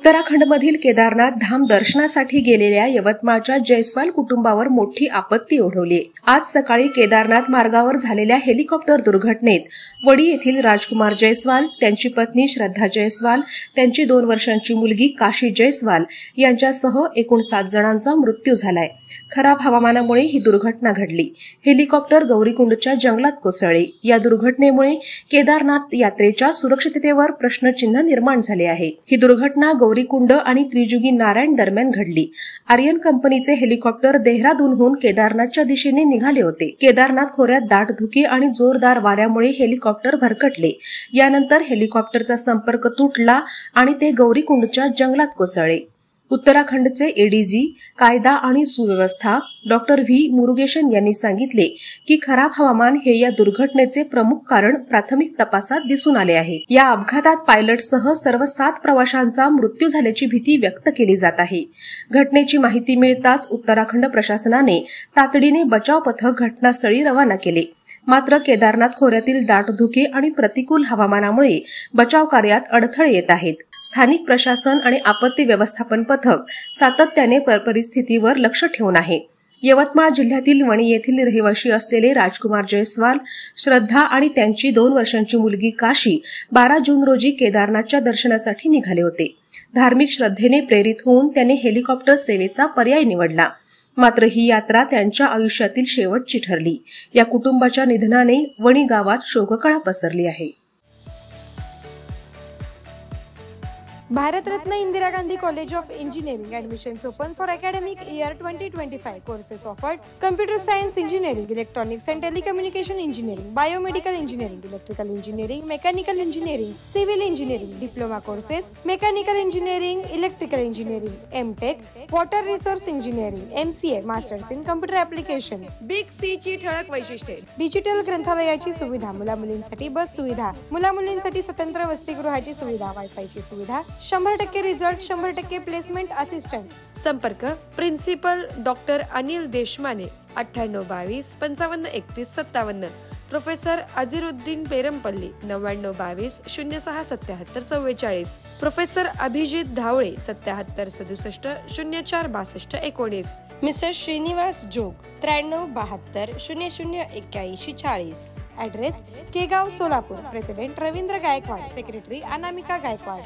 उत्तराखंडमधील केदारनाथ धाम दर्शनासाठी गेलेल्या यवतमाळच्या जयस्वाल कुटुंबावर मोठी आपत्ती ओढवली। आज सकाळी केदारनाथ मार्गावर झालेल्या हेलिकॉप्टर दुर्घटनेत वडी येथील राजकुमार जयस्वाल, त्यांची पत्नी श्रद्धा जयस्वाल, त्यांची 2 वर्षांची मुलगी काशी जयस्वाल यांच्यासह एकूण 7 जणांचा मृत्यू झालाय। खराब हवामानामुळे ही दुर्घटना घडली। हेलिकॉप्टर गौरीकुंडच्या जंगलात कोसळले। या दुर्घटनेमुळे केदारनाथ यात्रेच्या सुरक्षिततेवर प्रश्नचिन्ह निर्माण झाले आहे। ही दुर्घटना गौरीकुंड आणि त्रिजुगी नारायण दरम्यान घडली। आर्यन कंपनीचे हेलिकॉप्टर देहरादूनहून केदारनाथच्या दिशेने निघाले होते। केदारनाथ खोऱ्यात दाट धुके आणि जोरदार वाऱ्यामुळे हेलिकॉप्टर भरकटले। यानंतर हेलिकॉप्टरचा संपर्क तुटला आणि ते गौरीकुंडच्या जंगलात कोसळले। उत्तराखंडचे एडीजी कायदा आणि सुव्यवस्था डॉक्टर व्ही मुरुगेशन यांनी सांगितले की खराब हवामान हे या दुर्घटनेचे प्रमुख कारण प्राथमिक तपासात दिसून आले आहे। या अपघातात पायलटसह सर्व 7 प्रवाशांचा मृत्यू झाल्याची भीती व्यक्त केली जात आहे। घटनेची माहिती मिळताच उत्तराखंड प्रशासनाने तातडीने बचाव पथक घटनास्थळी रवाना केले। मात्र केदारनाथ खोऱ्यातील दाट धुके आणि प्रतिकूल हवामानामुळे बचाव कार्यात अडथळे येत आहेत। स्थानिक प्रशासन आणि आपत्ती व्यवस्थापन पथक सातत्याने परिस्थितीवर लक्ष ठेवून आहे। यवतमाळ जिल्ह्यातील वणी येथील रहिवासी असलेले राजकुमार जयस्वाल, श्रद्धा आणि त्यांची 2 वर्षांची मुलगी काशी 12 जून रोजी केदारनाथच्या दर्शनासाठी निघाले होते। धार्मिक श्रद्धेने प्रेरित होऊन त्यांनी हेलिकॉप्टर सेवेचा पर्याय निवडला। मात्र ही यात्रा त्यांच्या आयुष्यातील शेवटची ठरली। या कुटुंबाच्या निधनाने वणी गावात शोककळा पसरली आहे। Bharat Ratna Indira Gandhi college of engineering admissions open for academic year 2025. Courses offered: computer science engineering, electronics and telecommunication engineering, biomedical engineering, electrical engineering, mechanical engineering, civil engineering, diploma courses, mechanical engineering, electrical engineering, M.Tech, water resource engineering, MCA, masters in computer application. Big C ची ठळक वैशिष्ट्ये: digital ग्रंथालयाची सुविधा, मुला-मुलींसाठी बस सुविधा, मुला-मुलींसाठी स्वतंत्र वसतिगृहाची सुविधा, वायफायची सुविधा, 100% रिझल्ट, 100% प्लेसमेंट असिस्टंट। संपर्क: principal doctor Anil Deshmane, 9822 55 31 57, professor Azeeruddin Perampalli, 9922 06 77 44, professor Abhijit Dhawale, 77 67 04 62 19, mister Shrinivas Jog, 93 72 00 81 40। Address: Kegaon, Solapur. President: Ravindra Gaikwad, secretary: Anamika Gaikwad.